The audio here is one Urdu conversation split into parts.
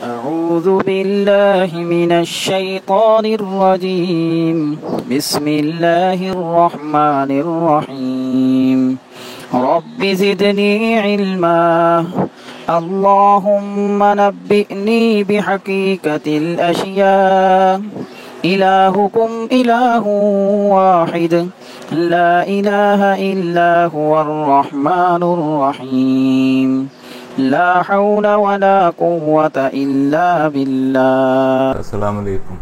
أعوذ بالله من الشيطان الرجيم بسم الله الرحمن الرحيم رب زدني علما اللهم نبئني بحقيقة الأشياء إلهكم إله واحد لا إله إلا هو الرحمن الرحيم لا حول ولا قوة إلا بالله. السلام علیکم.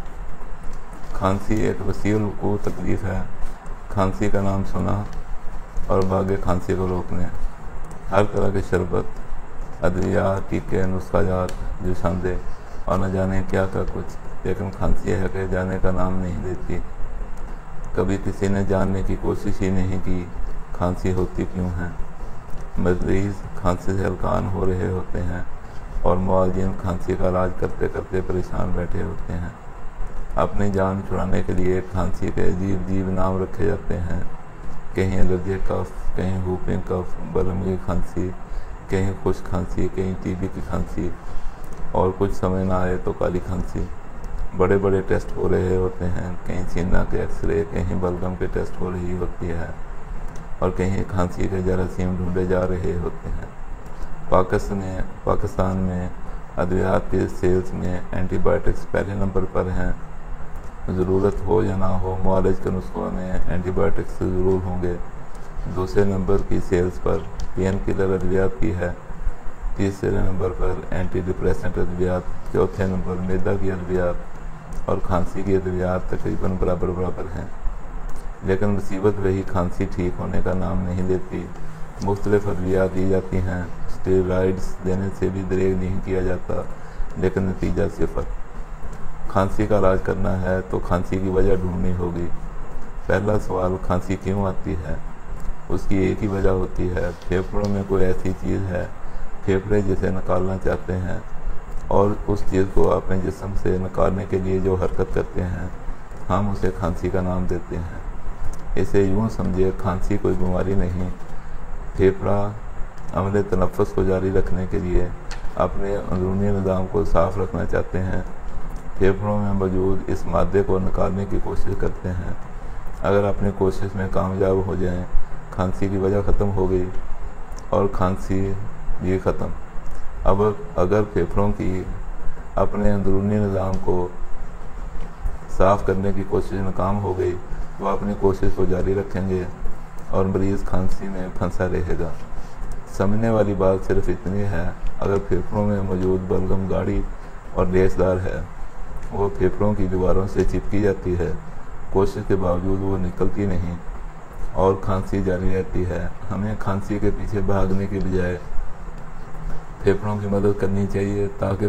کھانسی ایک وسیع الوقوع تکلیف ہے. کھانسی کا نام سنا اور بھاگے کھانسی کو روکنے. ہر طرح کے شربت، ادویات، ٹیکے، نسخہ جات جو شاندے اور نہ جانے کیا کچھ، لیکن کھانسی ہے کہ جانے کا نام نہیں دیتی. کبھی کسی نے جاننے کی کوشش ہی نہیں کی کھانسی ہوتی کیوں ہے. مریض کھانسی سے ہلکان ہو رہے ہوتے ہیں اور معالجین کھانسی کا علاج کرتے کرتے پریشان بیٹھے ہوتے ہیں. اپنی جان چھڑانے کے لیے کھانسی کے عجیب نام رکھے جاتے ہیں. کہیں الرجی کف، کہیں ہوپنگ کف، بلغمی کھانسی، کہیں خشک کھانسی، کہیں ٹی بی کی کھانسی، اور کچھ سمجھ نہ آئے تو کالی کھانسی. بڑے بڑے ٹیسٹ ہو رہے ہوتے ہیں، کہیں سینہ کے ایکس رے، کہیں بلغم کے ٹیسٹ ہو رہی ہوتی ہے، اور کہیں کھانسی کے جراثیم ڈھونڈے جا رہے ہوتے ہیں. پاکستان میں ادویات کے سیلز میں اینٹی بائیوٹکس پہلے نمبر پر ہیں. ضرورت ہو یا نہ ہو معالج کے نسخوں میں اینٹی بائیوٹکس ضرور ہوں گے. دوسرے نمبر کی سیلز پر پین کلر ادویات کی ہے. تیسرے نمبر پر اینٹی ڈپریسنٹ ادویات. چوتھے نمبر میدا کی ادویات اور کھانسی کی ادویات تقریباً برابر ہیں. لیکن مصیبت وہی کھانسی ٹھیک ہونے کا نام نہیں لیتی. مختلف ادویات دی جاتی ہیں، اسٹیرائڈز دینے سے بھی دریغ نہیں کیا جاتا، لیکن نتیجہ صفر. کھانسی کا علاج کرنا ہے تو کھانسی کی وجہ ڈھونڈنی ہوگی. پہلا سوال، کھانسی کیوں آتی ہے؟ اس کی ایک ہی وجہ ہوتی ہے، پھیپھڑوں میں کوئی ایسی چیز ہے، پھیپھڑے جسے نکالنا چاہتے ہیں اور اس چیز کو اپنے جسم سے نکالنے کے لیے جو حرکت کرتے ہیں، ہم اسے کھانسی کا نام دیتے ہیں. اسے یوں سمجھے، کھانسی کوئی بیماری نہیں. پھیپھڑا عمل تنفس کو جاری رکھنے کے لیے اپنے اندرونی نظام کو صاف رکھنا چاہتے ہیں. پھیپھڑوں میں موجود اس مادے کو نکالنے کی کوشش کرتے ہیں. اگر اپنی کوشش میں کامیاب ہو جائیں، کھانسی کی وجہ ختم ہو گئی اور کھانسی بھی ختم. اب اگر پھیپھڑوں کی اپنے اندرونی نظام کو صاف کرنے کی کوشش ناکام ہو گئی تو اپنی کوشش کو جاری رکھیں گے اور مریض کھانسی میں پھنسا رہے گا. سمجھنے والی بات صرف اتنی ہے، اگر پھیپھڑوں میں موجود بلغم گاڑھی اور لیسدار ہے، وہ پھیپھڑوں کی دیواروں سے چپکی جاتی ہے، کوشش کے باوجود وہ نکلتی نہیں اور کھانسی جاری رہتی ہے. ہمیں کھانسی کے پیچھے بھاگنے کی بجائے پھیپھڑوں کی مدد کرنی چاہیے تاکہ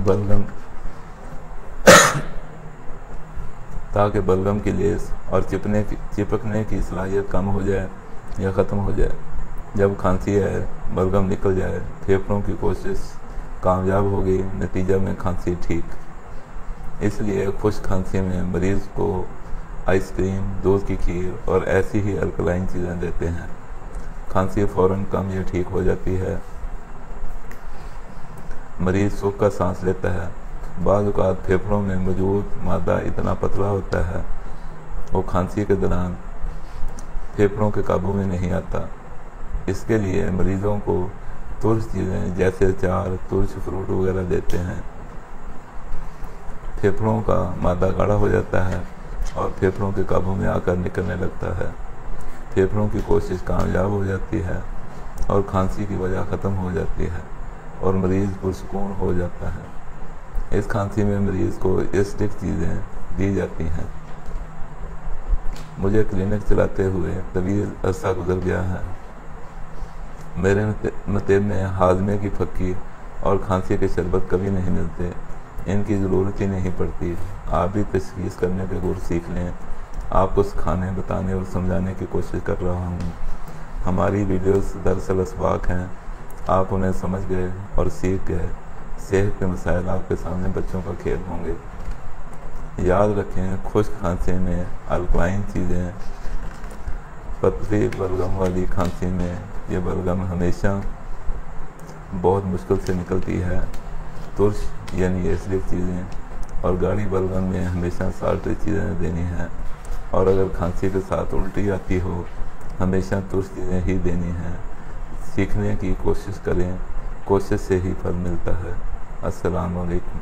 بلغم کی لیس اور چپکنے کی صلاحیت کم ہو جائے یا ختم ہو جائے. جب کھانسی ہے، بلغم نکل جائے، پھیپھڑوں کی کوشش کامیاب ہو گئی، نتیجہ میں کھانسی ٹھیک. اس لیے خشک کھانسی میں مریض کو آئس کریم، دودھ کی کھیر اور ایسی ہی الکلائن چیزیں دیتے ہیں. کھانسی فوراً کم یا ٹھیک ہو جاتی ہے. مریض سکھ کا سانس لیتا ہے. بعض اوقات پھیپھڑوں میں موجود مادہ اتنا پتلا ہوتا ہے وہ کھانسی کے دوران پھیپھڑوں کے قابو میں نہیں آتا. اس کے لیے مریضوں کو ترش چیزیں جیسے اچار، ترش فروٹ وغیرہ دیتے ہیں. پھیپھڑوں کا مادہ گاڑھا ہو جاتا ہے اور پھیپھڑوں کے قابو میں آ کر نکلنے لگتا ہے. پھیپھڑوں کی کوشش کامیاب ہو جاتی ہے اور کھانسی کی وجہ ختم ہو جاتی ہے اور مریض پرسکون ہو جاتا ہے. اس کھانسی میں مریض کو اسٹک چیزیں دی جاتی ہیں. مجھے کلینک چلاتے ہوئے طویل عرصہ گزر گیا ہے. میرے مطب میں ہاضمے کی پھکی اور کھانسی کے شربت کبھی نہیں ملتے. ان کی ضرورت ہی نہیں پڑتی. آپ بھی تشخیص کرنے کے گر سیکھ لیں. آپ کو سکھانے، بتانے اور سمجھانے کی کوشش کر رہا ہوں. ہماری ویڈیوز دراصل اسباق ہیں. آپ انہیں سمجھ گئے اور سیکھ گئے. صحت کے مسائل آپ کے سامنے بچوں کا کھیل ہوں گے. یاد رکھیں، خشک کھانسی میں الکلائن چیزیں، پتلی بلغم والی کھانسی میں یہ بلغم ہمیشہ بہت مشکل سے نکلتی ہے. ترش یعنی ایسڈک چیزیں، اور گاڑی بلغم میں ہمیشہ سالٹی چیزیں دینی ہیں، اور اگر کھانسی کے ساتھ الٹی آتی ہو ہمیشہ ترش چیزیں ہی دینی ہیں۔ سیکھنے کی کوشش کریں، کوشش سے ہی پھل ملتا ہے۔ السلام علیکم۔